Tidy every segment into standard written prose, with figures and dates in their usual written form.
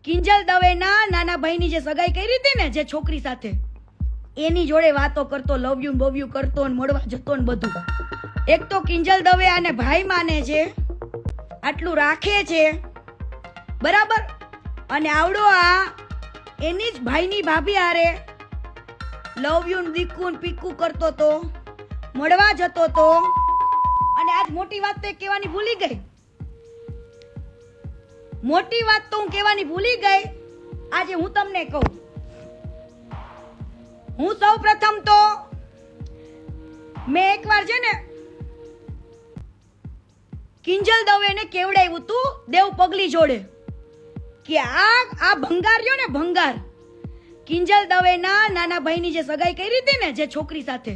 કિંજલ દવેના નાના ભાઈની જે સગાઈ કરી હતી ને, જે છોકરી સાથે, એની જોડે વાતો કરતો, લવ યુ બવ યુ કરતો ને મળવા જતો ને બધું. એક તો કિંજલ દવે આને ભાઈ માને છે, આટલું રાખે છે, બરાબર, અને આવડો આ એની જ ભાઈની ભાભી હારે લવ યુ દીકું પીકું કરતો તો, મળવા જતો તો. અને આજ મોટી વાત તો કહેવાની ભૂલી ગઈ, મોટી વાત તો હું કહેવાની ભૂલી ગઈ. આજે હું તમને કહું, હું સૌ પ્રથમ તો મેં એકવાર છે ને કિંજલ દવેને કેવડાવ્યું તું દેવ પગલી જોડે કે આ ભંગાર રહ્યો ને, ભંગાર, કિંજલ દવેના નાના ભાઈની જે સગાઈ કરી હતી ને, જે છોકરી સાથે,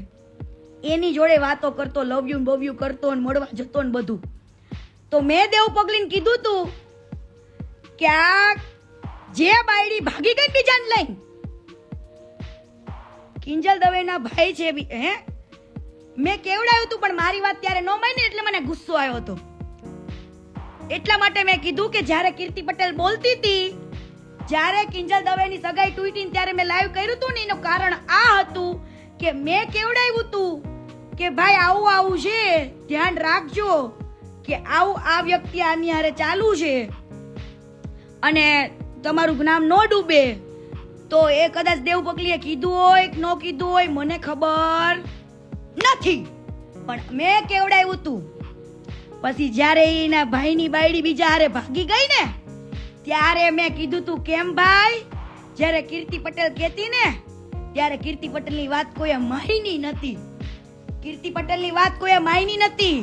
એની જોડે વાતો કરતો, લવ યુ બવ યુ કરતો ને મળવા જતો ને બધું. તો મેં દેવ પગલીને કીધું તું કે આ જે બાયડી ભાગી ગઈ બીજાને લઈને, કિંજલ દવેના ભાઈ છે, હે, મેં કેવડાવ્યું તું, પણ મારી વાત ત્યારે ન માની એટલે મને ગુસ્સો આવ્યો હતો. એટલા માટે મેં કીધું કે જ્યારે કીર્તિ પટેલ બોલતી હતી, જ્યારે કિંજલ દવેની સગાઈ તૂટી ત્યારે મેં લાઈવ કર્યું હતું ને, એનું કારણ આ હતું કે મેં કેવડાવ્યું તું કે ભાઈ આવું આવું છે, ધ્યાન રાખજો કે આવું આ વ્યક્તિ આની હારે ચાલુ છે અને તમારું નામ ન ડૂબે. તો એ કદાચ દેવ પગલીએ કીધું હોય કે ન કીધું હોય મને ખબર નથી, પણ મેં કેવડાવ્યું તું. પછી જ્યારે એના ભાઈની બાયડી બીજા હારે ભાગી ગઈ ને, ત્યારે મેં કીધું તું કેમ ભાઈ, જ્યારે કીર્તિ પટેલ કહેતી ને ત્યારે કીર્તિ પટેલની વાત કોઈએ માની નથી, કીર્તિ પટેલની વાત કોઈએ માની નથી.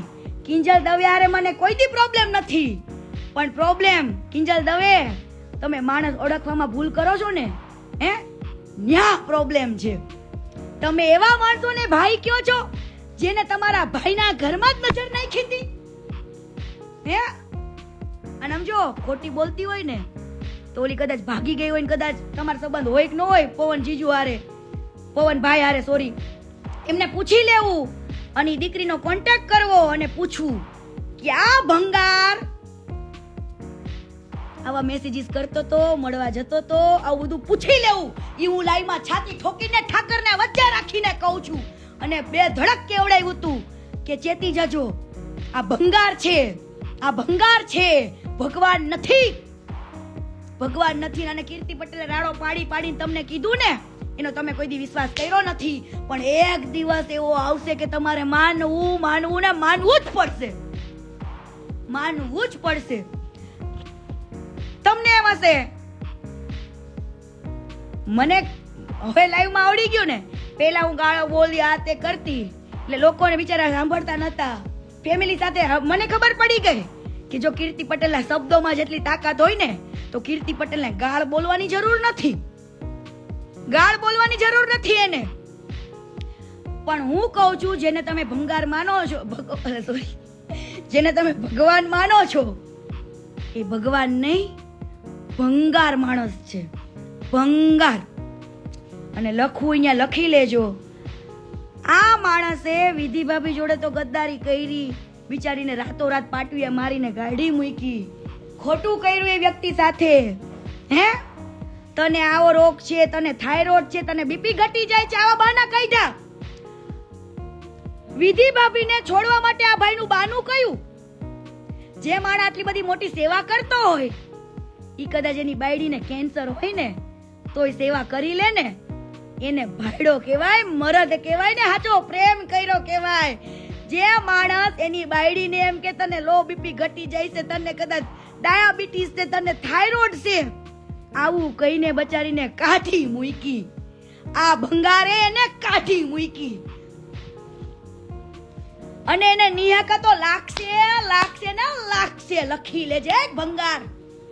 કિંજલ દવે હારે મને કોઈ દી પ્રોબ્લેમ નથી, પણ પ્રોબ્લેમ કિંજલ દવે તમે માણસ ઓળખવામાં ભૂલ કરો છો ને, હે, ન્યા પ્રોબ્લેમ છે. તમે એવા માણસોને ભાઈ કયો છો જેને તમારા ભાઈના ઘરમાં જ નજર નાખી હતી, હે. અને સમજો ખોટી બોલતી હોય ને તો ઓલી કદાચ ભાગી ગઈ હોય ને, કદાચ તમારો સંબંધ હોય કે ન હોય, પવન જીજુ હારે, પવન ભાઈ હારે, સોરી, એમને પૂછી લેવું અને દીકરીનો કોન્ટેક્ટ કરવો અને પૂછવું કે આ ભંગાર આવા મેસેજીસ કરતો તો, મળવા જતો તો, આવું બધું પૂછી લેવું. ઈ હું લાઈવમાં છાતી ઠોકીને ઠાકરને વચ્ચે રાખીને કહું છું અને બે ધડક કેવડાવ્યું તું કે ચેતી જજો, આ ભંગાર છે, આ ભંગાર છે, ભગવાન નથી, ભગવાન નથી. અને કીર્તિ પટેલે રાડો પાડી પાડીને તમને કીધું ને, એનો તમે કોઈ દી વિશ્વાસ કર્યો નથી, પણ એક દિવસ એવો આવશે કે તમારે માનવું માનવું ને માનવું જ પડશે, માનવું જ પડશે. તમને એમ હશે મને હવે લાઈવમાં આવડી ગયું ને, પેલા હું ગાળો બોલી આ તે કરતી એટલે લોકોને બિચારા સાંભળતા નતા. ફેમિલી સાથે મને ખબર પડી ગઈ કે જો કીર્તિ પટેલના શબ્દોમાં જેટલી તાકાત હોય ને, તો કીર્તિ પટેલને ગાળ બોલવાની જરૂર નથી, ગાળ બોલવાની જરૂર નથી એને. પણ હું કહું છું જેને તમે ભંગાર માનો છો, સોરી, જેને તમે ભગવાન માનો છો, એ ભગવાન નહીં, ભંગાર માણસ છે, ભંગાર. અને લખવું અહીંયા લખી લેજો, આ માણસે વિધિ ભાભી જોડે તો ગદ્દારી કરી, બિચારીને રાતોરાત પાટવીએ મારીને ગાડી મૂકી, ખોટું કર્યું એ વ્યક્તિ સાથે. હે, તને આવો રોગ છે, તને થાઇરોઇડ છે, તને બીપી ઘટી જાય છે, આવા બહાના કાઢ્યા. વિધિ ભાભીને છોડવા માટે આ ભાઈનું બાનું કયું? જે માણસ આટલી બધી મોટી સેવા કરતો હોય, ઈ કદાચ એની બાયડીને કેન્સર હોય ને તોય સેવા કરી લે ને, એને ભાઈડો કહેવાય, મરદ કહેવાય ને, સાચો પ્રેમ કર્યો કહેવાય. જે માણસ એની બાયડીને એમ કે તને લો બીપી ઘટી જાય છે, તને કદાચ ડાયાબિટીસ છે, તને થાઇરોઇડ છે, આવું કહીને બચારીને કાઢી મૂકી, આ ભંગારે એને કાઢી મૂકી. અને એને નિહાકા તો લાગશે, લાગશે ને લાગશે. લખી લેજે ભંગાર,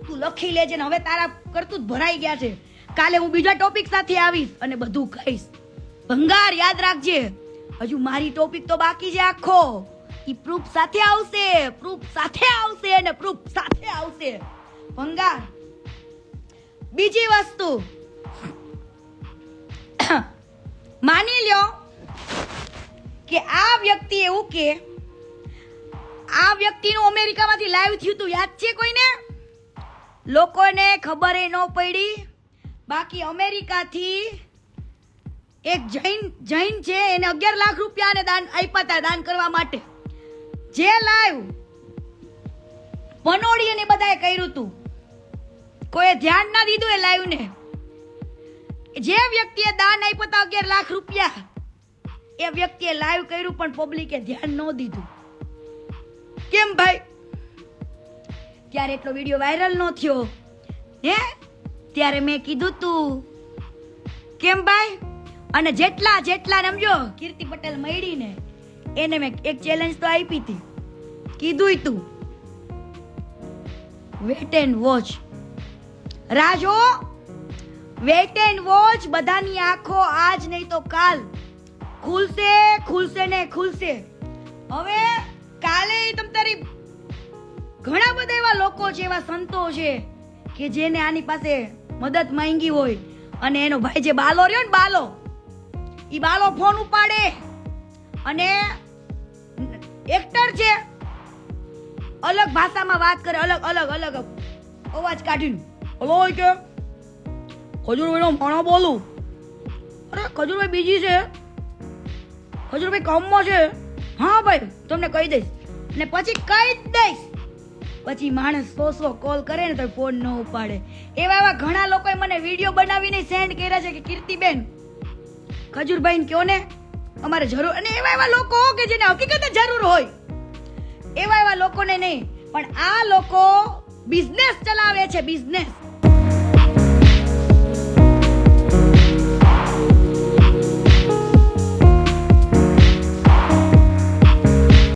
તું લખી લેજે ને. હવે તારા કરતું જ ભરાઈ ગયા છે. કાલે હું બીજા ટોપિક સાથે આવીશ અને બધું કહીશ. ભંગાર યાદ રાખજે, હજુ મારી ટોપિક તો બાકી છે આખો. ઈ પ્રૂફ સાથે આવશે, પ્રૂફ સાથે આવશે અને પ્રૂફ સાથે આવશે. ભંગાર. બીજી વસ્તુ માની લ્યો કે આ વ્યક્તિ એવું કે આ વ્યક્તિનું અમેરિકામાંથી લાઈવ થયું તું, યાદ છે કોઈને? લોકોને ખબર ન પડી. બાકી અમેરિકાથી એક જૈન છે, એને 11 લાખ રૂપિયા દાન આપ્યા હતા દાન કરવા માટે. જે લાઈવ પનોડી અને બધાએ કર્યું હતું, કોઈ ધ્યાન ના દીધું એ લાઈવ ને. જે વ્યક્તિએ દાન આપ્યા હતા 11 લાખ રૂપિયા, એ વ્યક્તિએ લાઈવ કર્યું પણ પબ્લિકે ધ્યાન ન દીધું. કેમ ભાઈ? ત્યારે એટલો વિડીયો વાયરલ નો થયો હે, ત્યારે મેં કીધું તું. કેમ ભાઈ? અને જેટલા સમજો કીર્તિ પટેલ મળી ને એને મેં એક ચેલેન્જ તો આપી હતી, કીધું તું wait and watch. Rajo, wait and watch. બધાની આંખો આજ નહીં તો કાલ ખુલશે ને ખુલશે. હવે કાલે તમ તારી ઘણા બધા એવા લોકો છે, એવા સંતો છે કે જેને આની પાસે મદદ માંગી હોય, અને એનો ભાઈ જે બાલો રહ્યો ને બાલો ફોન ઉપાડે અને એક્ટર છે, અલગ ભાષામાં વાત કરે, અલગ અવાજ કાઢીને હલો કે ખજૂરભાઈ નો માણો બોલું. અરે ખજૂરભાઈ બીજી છે, ખજૂરભાઈ કામમાં છે. હા ભાઈ તમને કહી દઈશ, ને પછી કહી જ દઈશ. પછી માણસ 100 કોલ કરે ને તો ફોન ન ઉપાડે. એવા ઘણા લોકોએ મને વિડીયો બનાવીને સેન્ડ કર્યા છે કે કીર્તિબેન ખજૂરભાઈને કયો ને અમારે જરૂર. અને એવા લોકો કે જેને હકીકતે જરૂર હોય, એવા લોકોને નહીં. પણ આ લોકો બિઝનેસ ચલાવે છે, બિઝનેસ.